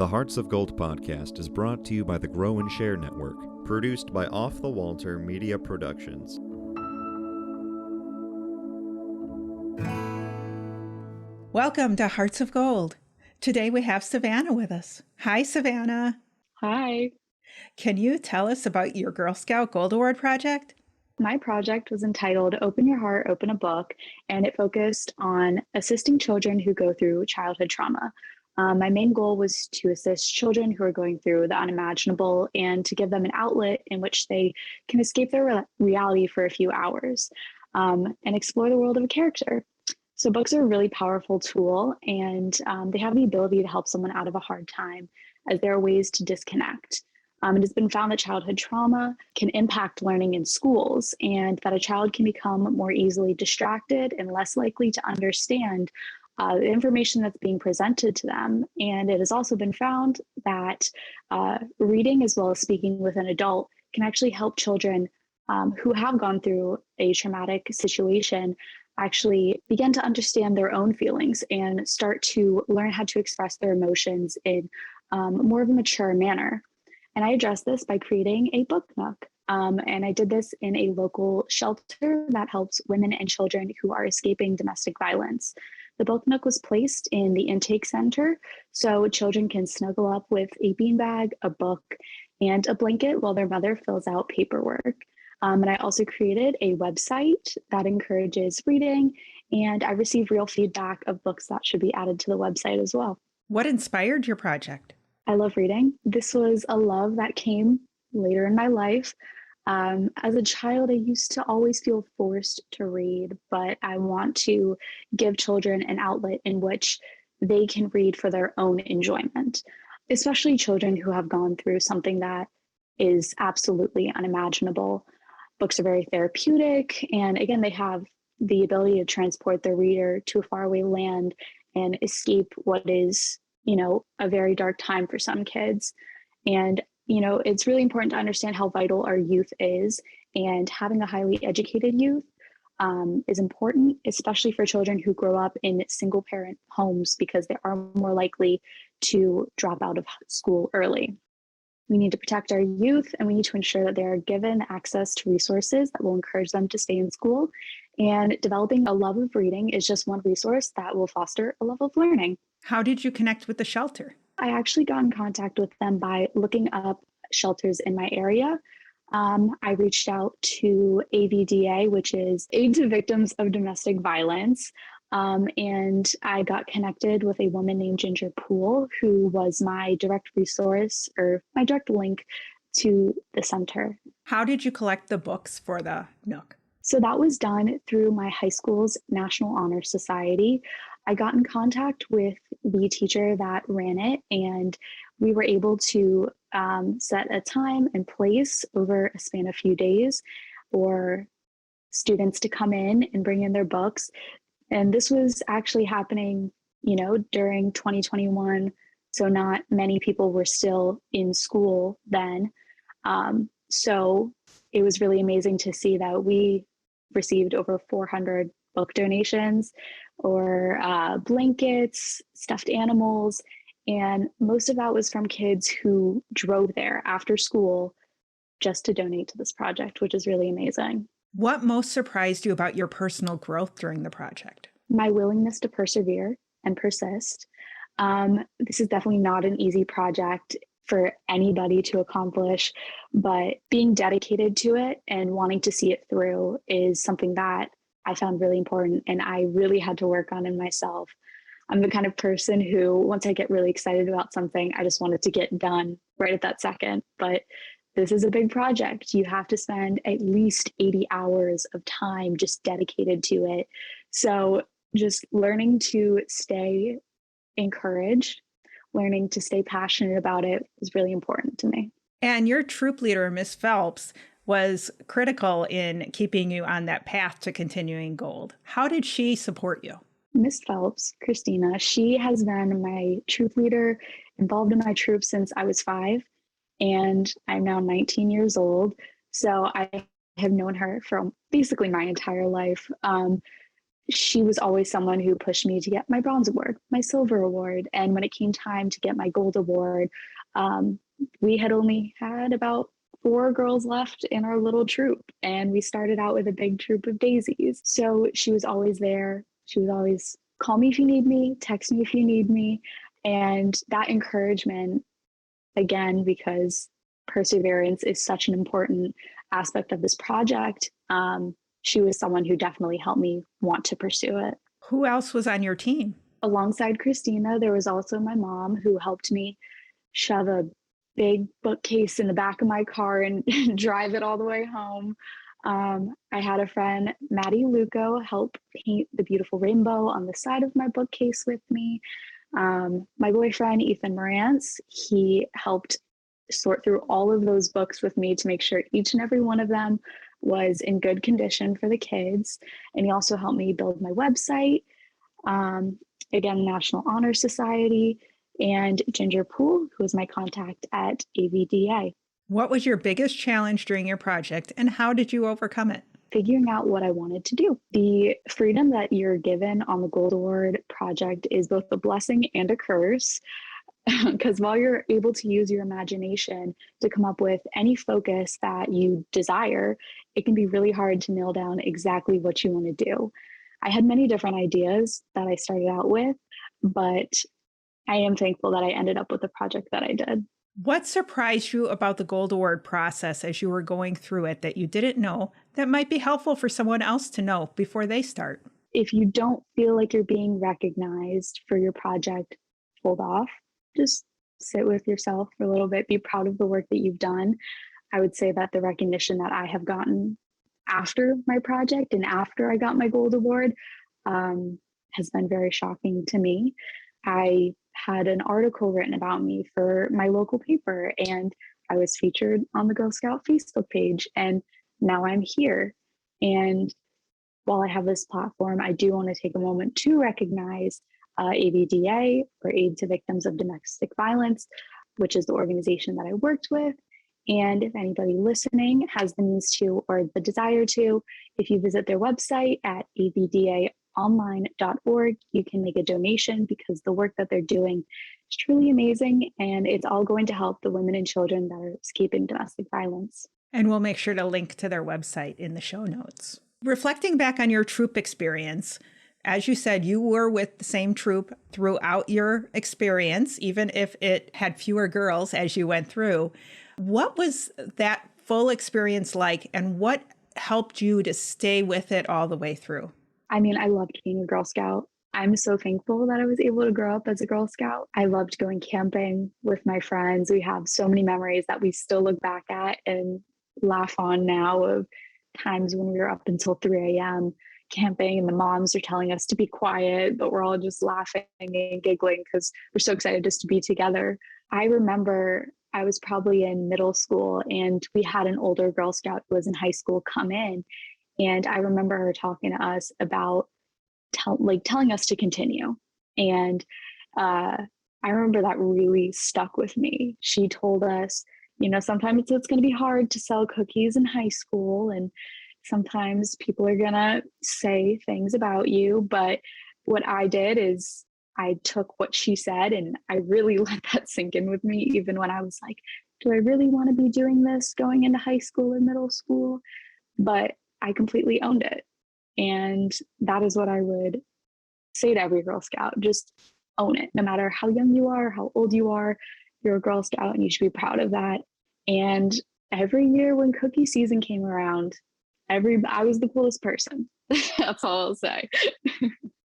The Hearts of Gold podcast is brought to you by the Grow and Share Network, produced by Off the Walter Media Productions. Welcome to Hearts of Gold. Today we have Savannah with us. Hi, Savannah. Hi. Can you tell us about your Girl Scout Gold Award project? My project was entitled Open Your Heart, Open a Book, and it focused on assisting children who go through childhood trauma. My main goal was to assist children who are going through the unimaginable and to give them an outlet in which they can escape their reality for a few hours and explore the world of a character. So books are a really powerful tool, and they have the ability to help someone out of a hard time, as there are ways to disconnect. It has been found that childhood trauma can impact learning in schools, and that a child can become more easily distracted and less likely to understand the information that's being presented to them. And it has also been found that reading as well as speaking with an adult can actually help children who have gone through a traumatic situation actually begin to understand their own feelings and start to learn how to express their emotions in more of a mature manner. And I addressed this by creating a book nook. And I did this in a local shelter that helps women and children who are escaping domestic violence. The book nook was placed in the intake center, so children can snuggle up with a beanbag, a book, and a blanket while their mother fills out paperwork. And I also created a website that encourages reading, and I receive real feedback of books that should be added to the website as well. What inspired your project? I love reading. This was a love that came later in my life. As a child, I used to always feel forced to read, but I want to give children an outlet in which they can read for their own enjoyment, especially children who have gone through something that is absolutely unimaginable. Books are very therapeutic, and again, they have the ability to transport the reader to a faraway land and escape what is, a very dark time for some kids. And it's really important to understand how vital our youth is, and having a highly educated youth is important, especially for children who grow up in single parent homes, because they are more likely to drop out of school early. We need to protect our youth, and we need to ensure that they are given access to resources that will encourage them to stay in school. And developing a love of reading is just one resource that will foster a love of learning. How did you connect with the shelter? I actually got in contact with them by looking up shelters in my area. I reached out to AVDA, which is Aid to Victims of Domestic Violence. And I got connected with a woman named Ginger Poole, who was my direct resource, or my direct link to the center. How did you collect the books for the Nook? So that was done through my high school's National Honor Society. I got in contact with the teacher that ran it, and we were able to set a time and place over a span of a few days for students to come in and bring in their books. And this was actually happening, during 2021. So not many people were still in school then. So it was really amazing to see that we received over 400 book donations, or blankets, stuffed animals. And most of that was from kids who drove there after school just to donate to this project, which is really amazing. What most surprised you about your personal growth during the project? My willingness to persevere and persist. This is definitely not an easy project for anybody to accomplish, but being dedicated to it and wanting to see it through is something that I found really important, and I really had to work on in myself. I'm the kind of person who, once I get really excited about something, I just want it to get done right at that second. But this is a big project. You have to spend at least 80 hours of time just dedicated to it. So just learning to stay encouraged, learning to stay passionate about it is really important to me. And your troop leader, Miss Phelps, was critical in keeping you on that path to continuing gold. How did she support you? Miss Phelps, Kristina, she has been my troop leader, involved in my troop since I was 5, and I'm now 19 years old. So I have known her for basically my entire life. she was always someone who pushed me to get my bronze award, my silver award. And when it came time to get my gold award, we had only had about 4 girls left in our little troop. And we started out with a big troop of daisies. So she was always there. She was always call me if you need me, text me if you need me. And that encouragement, again, because perseverance is such an important aspect of this project, she was someone who definitely helped me want to pursue it. Who else was on your team? Alongside Kristina, there was also my mom who helped me shove a big bookcase in the back of my car and drive it all the way home. I had a friend, Maddie Luco, help paint the beautiful rainbow on the side of my bookcase with me. My boyfriend, Ethan Morantz, he helped sort through all of those books with me to make sure each and every one of them was in good condition for the kids. And he also helped me build my website, again, National Honor Society, and Ginger Poole, who was my contact at AVDA. What was your biggest challenge during your project, and how did you overcome it? Figuring out what I wanted to do. The freedom that you're given on the Gold Award project is both a blessing and a curse, because while you're able to use your imagination to come up with any focus that you desire, it can be really hard to nail down exactly what you want to do. I had many different ideas that I started out with, but I am thankful that I ended up with the project that I did. What surprised you about the Gold Award process as you were going through it that you didn't know that might be helpful for someone else to know before they start? If you don't feel like you're being recognized for your project, hold off. Just sit with yourself for a little bit. Be proud of the work that you've done. I would say that the recognition that I have gotten after my project and after I got my Gold Award has been very shocking to me. I had an article written about me for my local paper, and I was featured on the Girl Scout Facebook page, and now I'm here. And while I have this platform, I do want to take a moment to recognize AVDA, or Aid to Victims of Domestic Violence, which is the organization that I worked with. And if anybody listening has the means to or the desire to, if you visit their website at avdaonline.org, you can make a donation, because the work that they're doing is truly amazing, and it's all going to help the women and children that are escaping domestic violence. And we'll make sure to link to their website in the show notes. Reflecting back on your troop experience, as you said, you were with the same troop throughout your experience, even if it had fewer girls as you went through. What was that full experience like, and what helped you to stay with it all the way through? I mean, I loved being a Girl Scout. I'm so thankful that I was able to grow up as a Girl Scout. I loved going camping with my friends. We have so many memories that we still look back at and laugh on now, of times when we were up until 3 a.m. camping and the moms are telling us to be quiet, but we're all just laughing and giggling because we're so excited just to be together. I remember I was probably in middle school, and we had an older Girl Scout who was in high school come in. And I remember her talking to us about telling us to continue. And I remember that really stuck with me. She told us, sometimes it's going to be hard to sell cookies in high school, and sometimes people are going to say things about you. But what I did is I took what she said and I really let that sink in with me, even when I was like, do I really want to be doing this going into high school or middle school? But I completely owned it. And that is what I would say to every Girl Scout. Just own it. No matter how young you are, how old you are, you're a Girl Scout and you should be proud of that. And every year when cookie season came around, I was the coolest person. That's all I'll say.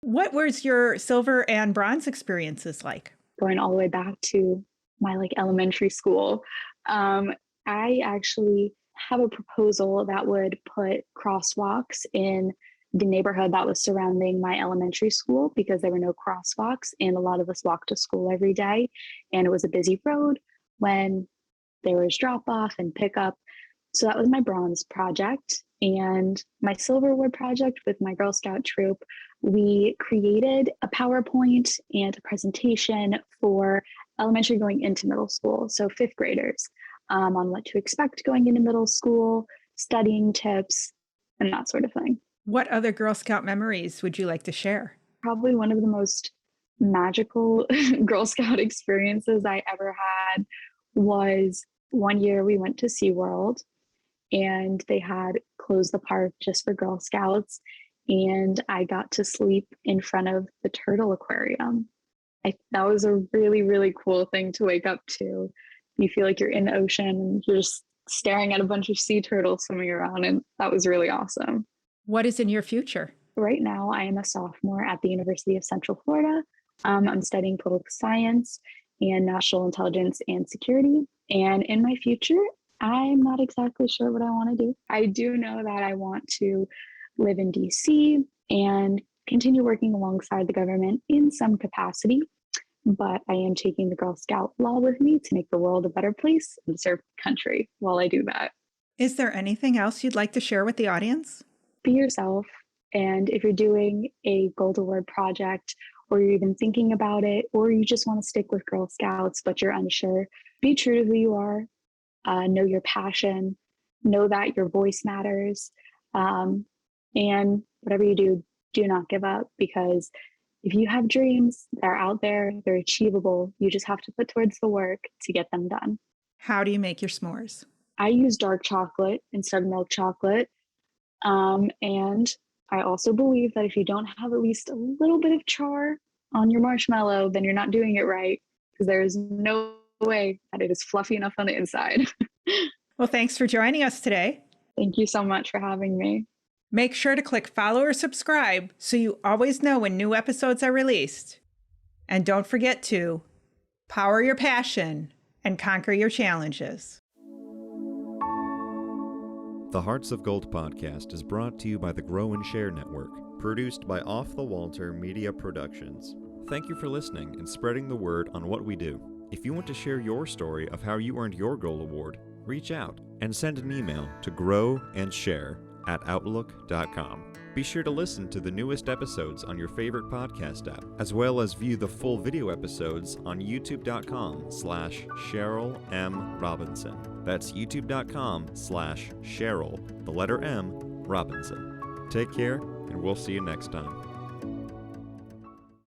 What was your silver and bronze experiences like? Going all the way back to my elementary school, I actually have a proposal that would put crosswalks in the neighborhood that was surrounding my elementary school, because there were no crosswalks and a lot of us walked to school every day, and it was a busy road when there was drop off and pickup. So that was my bronze project. And my silver award project with my Girl Scout troop, we created a PowerPoint and a presentation for elementary going into middle school, so 5th graders, on what to expect going into middle school, studying tips, and that sort of thing. What other Girl Scout memories would you like to share? Probably one of the most magical Girl Scout experiences I ever had was one year we went to SeaWorld and they had closed the park just for Girl Scouts. And I got to sleep in front of the turtle aquarium. That was a really, really cool thing to wake up to. You feel like you're in the ocean and you're just staring at a bunch of sea turtles swimming around. And that was really awesome. What is in your future? Right now, I am a sophomore at the University of Central Florida. I'm studying political science and national intelligence and security. And in my future, I'm not exactly sure what I want to do. I do know that I want to live in DC and continue working alongside the government in some capacity. But I am taking the Girl Scout law with me to make the world a better place and serve the country while I do that. Is there anything else you'd like to share with the audience? Be yourself. And if you're doing a Gold Award project, or you're even thinking about it, or you just want to stick with Girl Scouts, but you're unsure, be true to who you are. Know your passion. Know that your voice matters. And whatever you do, do not give up, because if you have dreams that are out there, they're achievable. You just have to put towards the work to get them done. How do you make your s'mores? I use dark chocolate instead of milk chocolate. And I also believe that if you don't have at least a little bit of char on your marshmallow, then you're not doing it right, because there is no way that it is fluffy enough on the inside. Well, thanks for joining us today. Thank you so much for having me. Make sure to click follow or subscribe so you always know when new episodes are released. And don't forget to power your passion and conquer your challenges. The Hearts of Gold podcast is brought to you by the Grow and Share Network, produced by Off the Walter Media Productions. Thank you for listening and spreading the word on what we do. If you want to share your story of how you earned your Gold Award, reach out and send an email to growandsshare@outlook.com. Be sure to listen to the newest episodes on your favorite podcast app, as well as view the full video episodes on youtube.com/Cheryl M. Robinson. That's youtube.com/Cheryl, the letter M, Robinson. Take care, and we'll see you next time.